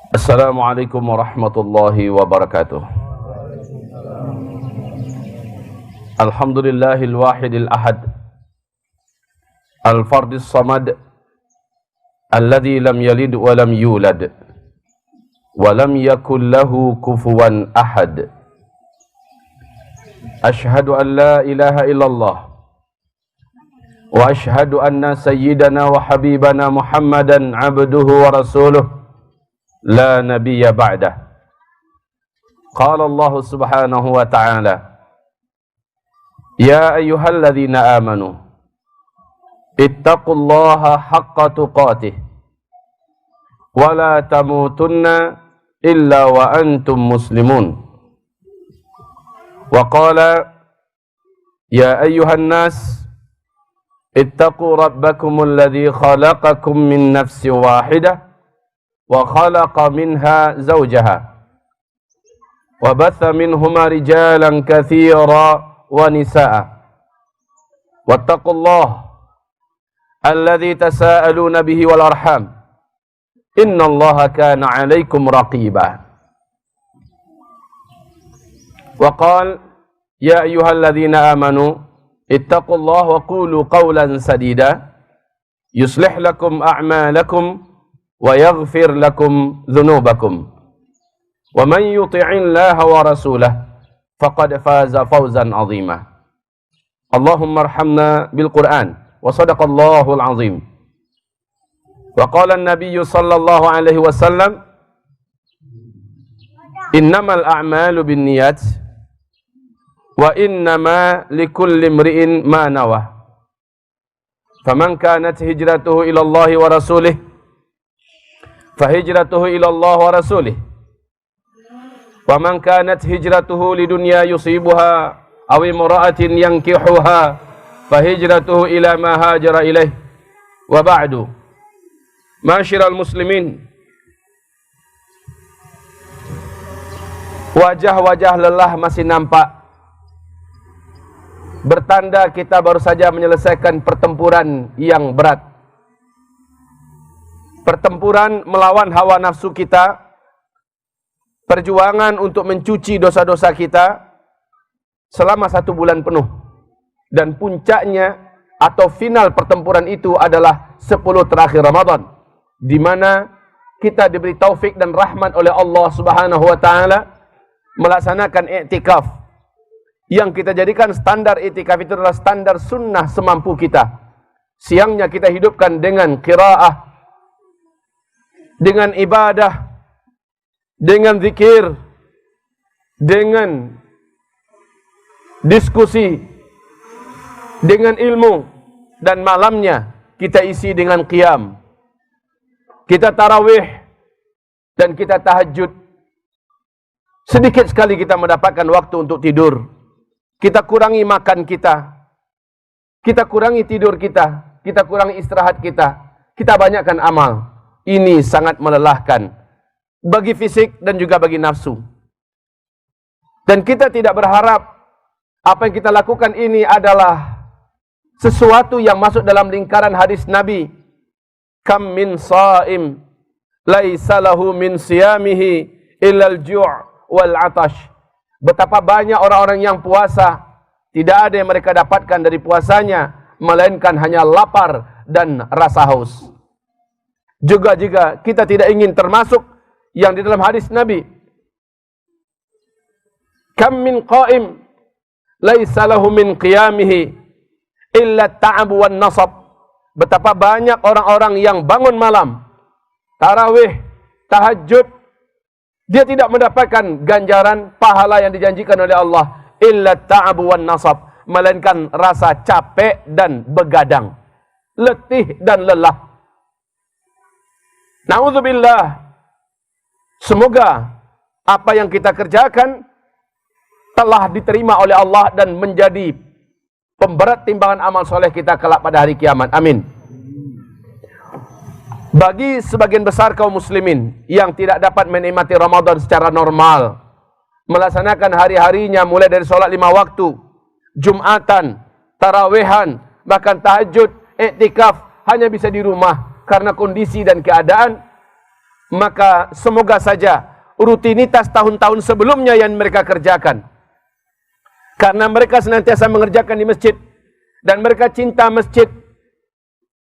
Assalamualaikum warahmatullahi wabarakatuh. Alhamdulillahil wahidil ahad, al-fardis samad, alladzi lam yalid wa lam yulad wa lam yakul lahu kufuwan ahad. Ashhadu an la ilaha illallah wa ashhadu anna sayyidana wa habibana Muhammadan abduhu wa rasuluh la nabiyya ba'dah. Qala Allah subhanahu wa ta'ala, ya ayyuhalladzina amanu ittaqullaha haqqa tuqatih wa la tamutunna illa wa antum muslimun. Wa qala ya ayyuhan nas ittaqu rabbakumul ladzi khalaqakum min nafsin wahidah wa khalaqa minha zawjaha wa batha minhuma rijalan katsira wa nisaa wattaqullaha alladzi tasaaluna bihi wal arham innallaha kana 'alaikum raqiba. Wa qala ya ayyuhalladzina amanu ittaqullaha wa qulu qawlan sadida yuslih lakum a'malakum wa yaghfir lakum dhunubakum wa man yuti'illaha wa rasulahu faqad faza fawzan 'azima. Allahumma arhamna bil Qur'an wa sadaqallahu al-'azim. Wa qala an-nabiy sallallahu alaihi wasallam innamal a'malu binniyat wa innama likulli imri'in ma nawa. Faman kanat hijratuhu ila Allah wa rasulih fahijratuhu ila Allah wa rasulih. Wa man kanat hijratuhu lidunya yusibuha aw imra'atin yankihuha fahijratuhu ila ma hajara ilaih. Wa ba'du. Masyiral muslimin, wajah-wajah lelah masih nampak, bertanda kita baru saja menyelesaikan pertempuran yang berat. Pertempuran melawan hawa nafsu kita, perjuangan untuk mencuci dosa-dosa kita selama 1 bulan penuh. Dan puncaknya atau final pertempuran itu adalah 10 terakhir Ramadan, di mana kita diberi taufik dan rahmat oleh Allah Subhanahu wa taala melaksanakan i'tikaf. Yang kita jadikan standar i'tikaf itu adalah standar sunnah semampu kita. Siangnya kita hidupkan dengan qiraah, dengan ibadah, dengan zikir, dengan diskusi, dengan ilmu, dan malamnya kita isi dengan qiyam. Kita tarawih dan kita tahajud. Sedikit sekali kita mendapatkan waktu untuk tidur. Kita kurangi makan kita, kita kurangi tidur kita, kita kurangi istirahat kita banyakkan amal. Ini sangat melelahkan bagi fisik dan juga bagi nafsu. Dan kita tidak berharap apa yang kita lakukan ini adalah sesuatu yang masuk dalam lingkaran hadis Nabi. Kam min sha'im laisa lahu min siyamihi illal ju' wal 'atash. Betapa banyak orang-orang yang puasa, tidak ada yang mereka dapatkan dari puasanya melainkan hanya lapar dan rasa haus. Juga kita tidak ingin termasuk yang di dalam hadis Nabi, kam min qa'im laisa lahu min qiyamihi illa ta'ab wan nasab. Betapa banyak orang-orang yang bangun malam, tarawih, tahajud, dia tidak mendapatkan ganjaran pahala yang dijanjikan oleh Allah, illa ta'ab wan nasab, melainkan rasa capek dan begadang, letih dan lelah. Na'udzubillah. Semoga apa yang kita kerjakan telah diterima oleh Allah dan menjadi pemberat timbangan amal soleh kita kelak pada hari kiamat. Amin. Bagi sebagian besar kaum muslimin yang tidak dapat menikmati Ramadan secara normal, melaksanakan hari-harinya mulai dari sholat 5 waktu, Jumatan, tarawehan, bahkan tahajud, iktikaf, hanya bisa di rumah karena kondisi dan keadaan, maka semoga saja rutinitas tahun-tahun sebelumnya yang mereka kerjakan. Karena mereka senantiasa mengerjakan di masjid dan mereka cinta masjid.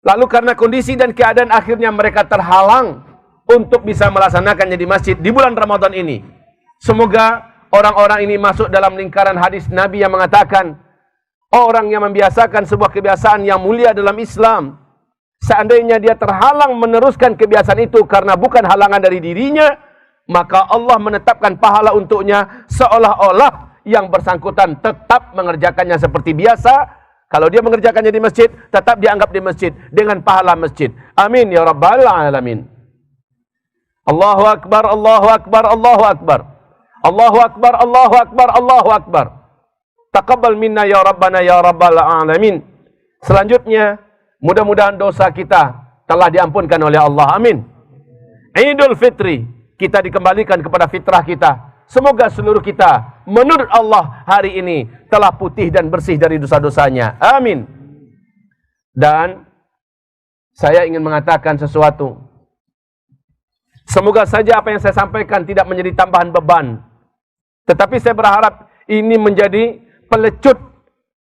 Lalu karena kondisi dan keadaan akhirnya mereka terhalang untuk bisa melaksanakannya di masjid di bulan Ramadan ini. Semoga orang-orang ini masuk dalam lingkaran hadis Nabi yang mengatakan, orang yang membiasakan sebuah kebiasaan yang mulia dalam Islam, seandainya dia terhalang meneruskan kebiasaan itu karena bukan halangan dari dirinya, maka Allah menetapkan pahala untuknya seolah-olah yang bersangkutan tetap mengerjakannya seperti biasa. Kalau dia mengerjakannya di masjid, tetap dianggap di masjid dengan pahala masjid. Amin ya rabbal alamin. Allahu akbar, Allahu akbar, Allahu akbar. Allahu akbar, Allahu akbar, Allahu akbar. Taqabbal minna ya rabbana ya rabbal alamin. Selanjutnya, mudah-mudahan dosa kita telah diampunkan oleh Allah. Amin. Idul Fitri, kita dikembalikan kepada fitrah kita. Semoga seluruh kita menurut Allah hari ini telah putih dan bersih dari dosa-dosanya. Amin. Dan saya ingin mengatakan sesuatu. Semoga saja apa yang saya sampaikan tidak menjadi tambahan beban. Tetapi saya berharap ini menjadi pelecut,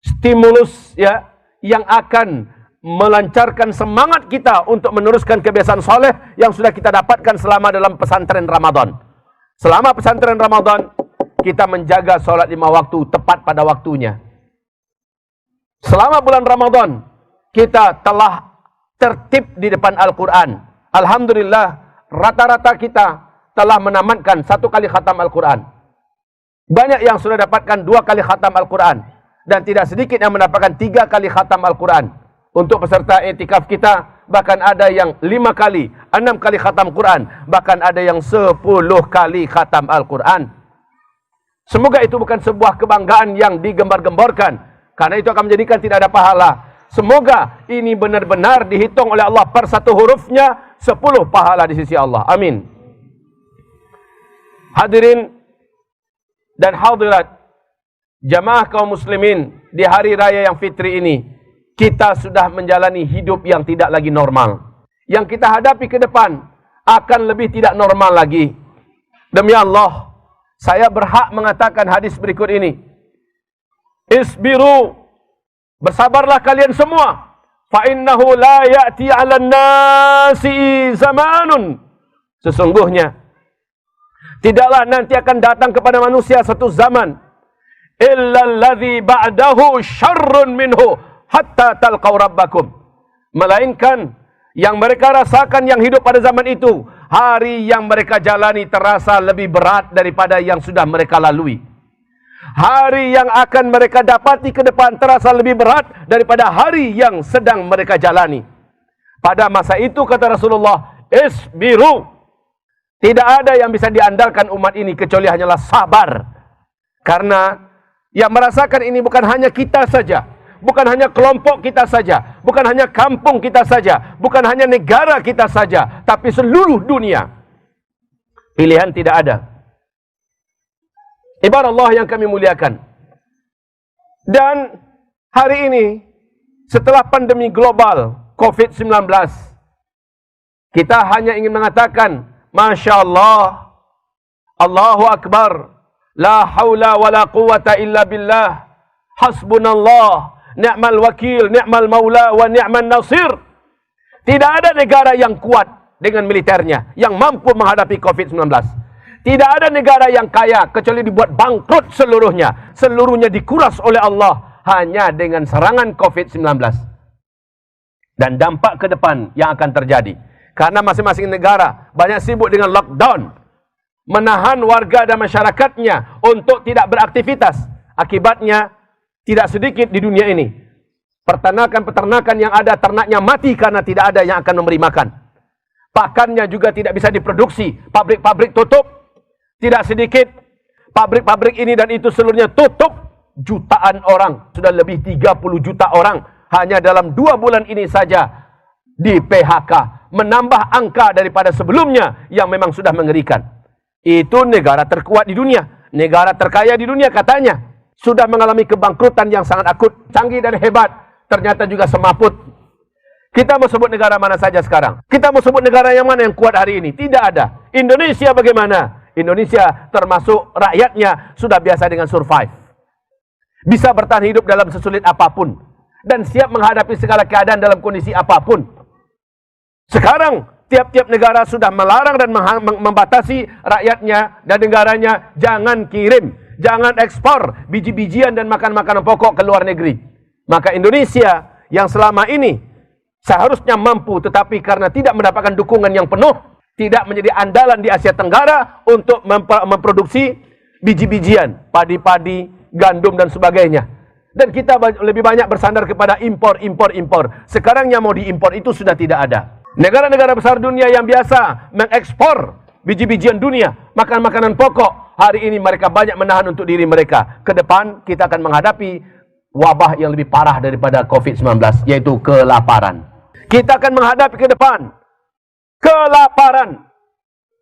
stimulus ya, yang akan melancarkan semangat kita untuk meneruskan kebiasaan soleh yang sudah kita dapatkan selama dalam pesantren Ramadan. Selama pesantren Ramadan, kita menjaga sholat 5 waktu tepat pada waktunya. Selama bulan Ramadan, kita telah tertib di depan Al-Quran. Alhamdulillah, rata-rata kita telah menamatkan 1 kali khatam Al-Quran. Banyak yang sudah dapatkan 2 kali khatam Al-Quran. Dan tidak sedikit yang mendapatkan 3 kali khatam Al-Quran. Untuk peserta i'tikaf kita, bahkan ada yang 5 kali, 6 kali khatam Quran, bahkan ada yang 10 kali khatam Al-Quran. Semoga itu bukan sebuah kebanggaan yang digembar-gemborkan, karena itu akan menjadikan tidak ada pahala. Semoga ini benar-benar dihitung oleh Allah per satu hurufnya 10 pahala di sisi Allah. Amin. Hadirin dan hadirat jamaah kaum muslimin, di hari raya yang fitri ini kita sudah menjalani hidup yang tidak lagi normal. Yang kita hadapi ke depan akan lebih tidak normal lagi. Demi Allah, saya berhak mengatakan hadis berikut ini. Isbiru, bersabarlah kalian semua. Fa innahu la ya'ti 'alan nasi zamanun. Sesungguhnya tidaklah nanti akan datang kepada manusia satu zaman illa alladhi ba'dahu syarrun minhu hatta talqaw rabbakum. Melainkan yang mereka rasakan yang hidup pada zaman itu, hari yang mereka jalani terasa lebih berat daripada yang sudah mereka lalui. Hari yang akan mereka dapati ke depan terasa lebih berat daripada hari yang sedang mereka jalani. Pada masa itu kata Rasulullah, isbiru. Tidak ada yang bisa diandalkan umat ini kecuali hanyalah sabar. Karena yang merasakan ini bukan hanya kita saja. Bukan hanya kelompok kita saja, bukan hanya kampung kita saja, bukan hanya negara kita saja, tapi seluruh dunia. Pilihan tidak ada. Ibarat Allah yang kami muliakan. Dan hari ini, setelah pandemi global COVID-19, kita hanya ingin mengatakan, Masya Allah, Allahu Akbar, la hawla wa la quwata illa billah, hasbunallah, ni'mal wakil, ni'mal maula, wa ni'man nasir. Tidak ada negara yang kuat dengan militernya, yang mampu menghadapi COVID-19. Tidak ada negara yang kaya, kecuali dibuat bangkrut seluruhnya. Seluruhnya dikuras oleh Allah, hanya dengan serangan COVID-19. Dan dampak ke depan yang akan terjadi. Karena masing-masing negara banyak sibuk dengan lockdown. Menahan warga dan masyarakatnya untuk tidak beraktivitas. Akibatnya, tidak sedikit di dunia ini peternakan yang ada, ternaknya mati karena tidak ada yang akan memberi makan. Pakannya juga tidak bisa diproduksi. Pabrik-pabrik tutup. Tidak sedikit pabrik-pabrik ini dan itu seluruhnya tutup. Jutaan orang, sudah lebih 30 juta orang hanya dalam 2 bulan ini saja di PHK. Menambah angka daripada sebelumnya yang memang sudah mengerikan. Itu negara terkuat di dunia, negara terkaya di dunia katanya. Sudah mengalami kebangkrutan yang sangat akut, canggih dan hebat, ternyata juga semaput. Kita mau sebut negara mana saja sekarang? Kita mau sebut negara yang mana yang kuat hari ini? Tidak ada. Indonesia bagaimana? Indonesia termasuk rakyatnya sudah biasa dengan survive. Bisa bertahan hidup dalam sesulit apapun. Dan siap menghadapi segala keadaan dalam kondisi apapun. Sekarang, tiap-tiap negara sudah melarang dan membatasi rakyatnya dan negaranya jangan kirim, jangan ekspor biji-bijian dan makanan-makanan pokok ke luar negeri. Maka Indonesia yang selama ini seharusnya mampu, tetapi karena tidak mendapatkan dukungan yang penuh, tidak menjadi andalan di Asia Tenggara untuk memproduksi biji-bijian, padi-padi, gandum dan sebagainya. Dan kita lebih banyak bersandar kepada impor. Sekarang yang mau diimpor itu sudah tidak ada. Negara-negara besar dunia yang biasa mengekspor biji-bijian dunia, makanan-makanan pokok, hari ini mereka banyak menahan untuk diri mereka. Ke depan kita akan menghadapi wabah yang lebih parah daripada COVID-19, yaitu kelaparan. Kita akan menghadapi ke depan kelaparan,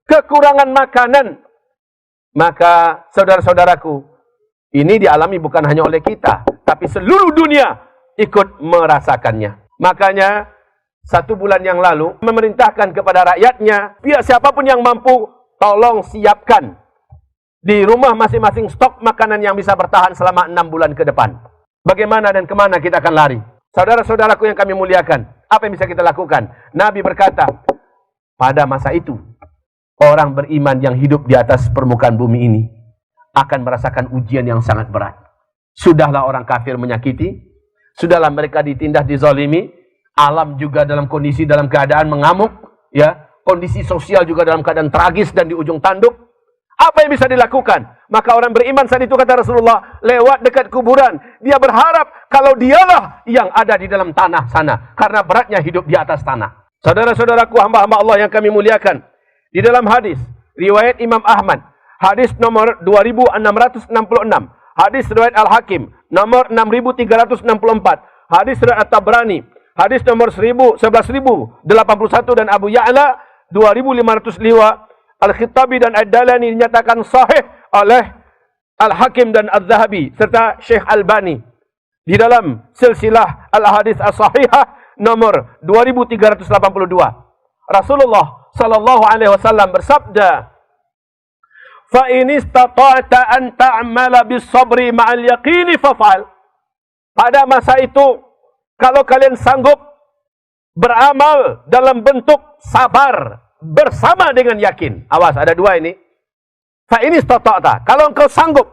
kekurangan makanan. Maka saudara-saudaraku, ini dialami bukan hanya oleh kita, tapi seluruh dunia ikut merasakannya. Makanya 1 bulan yang lalu memerintahkan kepada rakyatnya, pihak siapapun yang mampu, tolong siapkan di rumah masing-masing stok makanan yang bisa bertahan selama 6 bulan ke depan. Bagaimana dan kemana kita akan lari? Saudara-saudaraku yang kami muliakan, apa yang bisa kita lakukan? Nabi berkata, pada masa itu, orang beriman yang hidup di atas permukaan bumi ini akan merasakan ujian yang sangat berat. Sudahlah orang kafir menyakiti, sudahlah mereka ditindas, dizalimi, alam juga dalam kondisi, dalam keadaan mengamuk, ya, kondisi sosial juga dalam keadaan tragis dan di ujung tanduk. Apa yang bisa dilakukan? Maka orang beriman saat itu, kata Rasulullah, lewat dekat kuburan, dia berharap kalau dialah yang ada di dalam tanah sana, karena beratnya hidup di atas tanah. Saudara-saudaraku, hamba-hamba Allah yang kami muliakan, di dalam hadis riwayat Imam Ahmad, hadis nomor 2666, hadis riwayat Al-Hakim nomor 6364, hadis riwayat At-Tabrani hadis nomor 11.081 dan Abu Ya'la 2505, Al-Khattabi dan Ad-Dalani dinyatakan sahih oleh Al-Hakim dan Al-Zahabi serta Syekh Albani di dalam silsilah Al-Hadis As-Sahihah nomor 2382. Rasulullah sallallahu alaihi wasallam bersabda, "Fa in istata'ta an ta'mala bis-sabri ma'al yaqini faf'al." Pada masa itu, kalau kalian sanggup beramal dalam bentuk sabar bersama dengan yakin. Awas, ada dua ini. Fa ini istata'ta, kalau engkau sanggup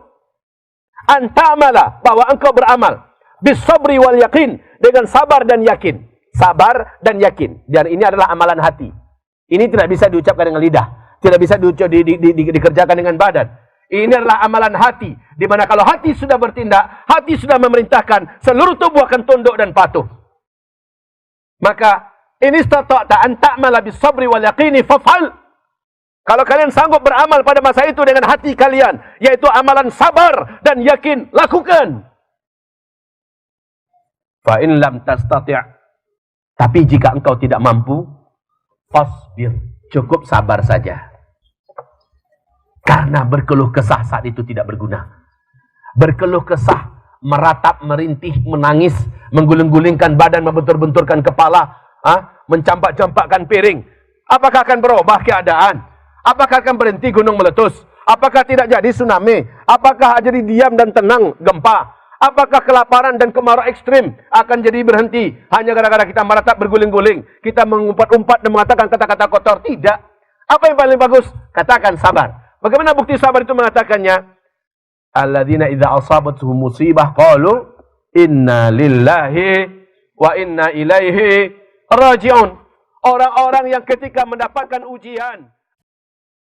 anta'mala, bahwa engkau beramal bisabri wal yakin, dengan sabar dan yakin. Sabar dan yakin. Dan ini adalah amalan hati. Ini tidak bisa diucapkan dengan lidah, tidak bisa dikerjakan dengan badan. Ini adalah amalan hati, di mana kalau hati sudah bertindak, hati sudah memerintahkan, seluruh tubuh akan tunduk dan patuh. Maka ini istata'ta an ta'mala bis-sabri wal yaqini faf'al. Kalau kalian sanggup beramal pada masa itu dengan hati kalian, yaitu amalan sabar dan yakin, lakukan. Fa in lam tastati', tapi jika engkau tidak mampu, fasbir, cukup sabar saja. Karena berkeluh kesah saat itu tidak berguna. Berkeluh kesah, meratap, merintih, menangis, menggulung-gulingkan badan, membentur-benturkan kepala, mencampak-campakkan piring. Apakah akan berubah keadaan? Apakah akan berhenti gunung meletus? Apakah tidak jadi tsunami? Apakah jadi diam dan tenang gempa? Apakah kelaparan dan kemarau ekstrim akan jadi berhenti hanya gara-gara kita meratap berguling-guling, kita mengumpat-umpat dan mengatakan kata-kata kotor? Tidak. Apa yang paling bagus? Katakan sabar. Bagaimana bukti sabar itu mengatakannya? Alladzina idza asabatuhum musibah qalu inna lillahi wa inna ilaihi raji'un. Orang-orang yang ketika mendapatkan ujian,